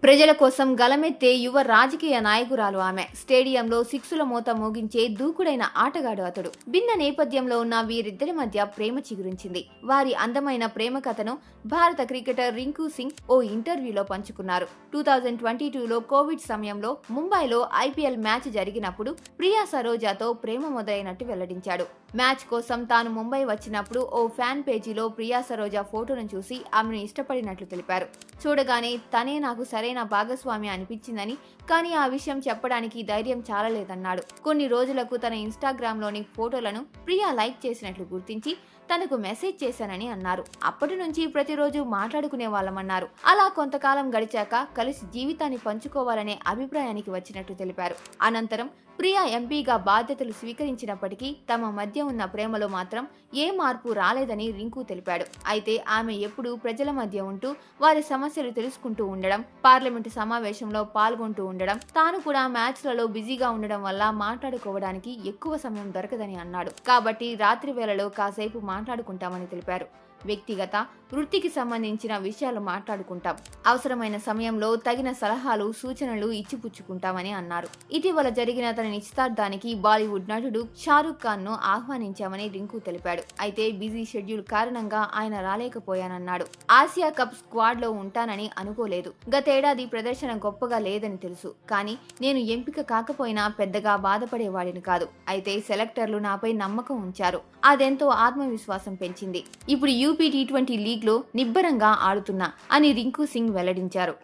ప్రజల కోసం గలమెత్తే యువ రాజకీయ నాయకురాలు ఆమె. స్టేడియంలో సిక్సుల మోత మోగించే దూకుడైన ఆటగాడు అతడు. భిన్న నేపథ్యంలో ఉన్న వీరిద్దరి మధ్య ప్రేమ చిగురించింది. వారి అందమైన ప్రేమ కథను భారత క్రికెటర్ రింకు సింగ్ ఓ ఇంటర్వ్యూలో పంచుకున్నారు. 2022లో కోవిడ్ సమయంలో ముంబైలో ఐపీఎల్ మ్యాచ్ జరిగినప్పుడు ప్రియా సరోజాతో ప్రేమ మొదలైనట్టు వెల్లడించాడు. మ్యాచ్ కోసం తాను ముంబై వచ్చినప్పుడు ఓ ఫ్యాన్ పేజీలో ప్రియా సరోజా ఫోటోను చూసి ఆమెను ఇష్టపడినట్లు తెలిపారు. చూడగానే తనే నాకు సరైన భాగస్వామి అనిపించిందని, కానీ ఆ విషయం చెప్పడానికి ధైర్యం చాలలేదన్నాడు. కొన్ని రోజులకు తన ఇన్స్టాగ్రామ్లోని ఫోటోలను ప్రియా లైక్ చేసినట్లు గుర్తించి తనకు మెసేజ్ చేశానని అన్నారు. అప్పటి నుంచి ప్రతిరోజు మాట్లాడుకునే వాళ్ళమన్నారు. అలా కొంతకాలం గడిచాక కలిసి జీవితాన్ని పంచుకోవాలనే అభిప్రాయానికి వచ్చినట్టు తెలిపారు. అనంతరం ప్రియా ఎంపీగా బాధ్యతలు స్వీకరించినప్పటికీ తమ మధ్య ఉన్న ప్రేమలో మాత్రం ఏ మార్పు రాలేదని రింకు తెలిపాడు. అయితే ఆమె ఎప్పుడూ ప్రజల మధ్య ఉంటూ వారి సమస్యలు తెలుసుకుంటూ ఉండడం, పార్లమెంటు సమావేశంలో పాల్గొంటూ ఉండడం, తాను కూడా మ్యాచ్లలో బిజీగా ఉండడం వల్ల మాట్లాడుకోవడానికి ఎక్కువ సమయం దొరకదని అన్నాడు. కాబట్టి రాత్రి వేళలో కాసేపు మాట్లాడుకుంటామని తెలిపారు. వ్యక్తిగత, వృత్తికి సంబంధించిన విషయాలు మాట్లాడుకుంటాం. అవసరమైన సమయంలో తగిన సలహాలు, సూచనలు ఇచ్చిపుచ్చుకుంటామని అన్నారు. ఇటీవల జరిగిన తన నిశ్చితార్థానికి బాలీవుడ్ నటుడు షారుఖ్ ఖాన్ ను ఆహ్వానించామని రింకు తెలిపాడు. అయితే బిజీ షెడ్యూల్ కారణంగా ఆయన రాలేకపోయానన్నాడు. ఆసియా కప్ స్క్వాడ్ లో ఉంటానని అనుకోలేదు. గతేడాది ప్రదర్శన గొప్పగా లేదని తెలుసు. కానీ నేను ఎంపిక కాకపోయినా పెద్దగా బాధపడేవాడిని కాదు. అయితే సెలెక్టర్లు నాపై నమ్మకం ఉంచారు. అదెంతో ఆత్మవిశ్వాసం పెంచింది. ఇప్పుడు యూపీ T20 లీగ్లో నిబ్బరంగా ఆడుతున్నా అని రింకు సింగ్ వెల్లడించారు.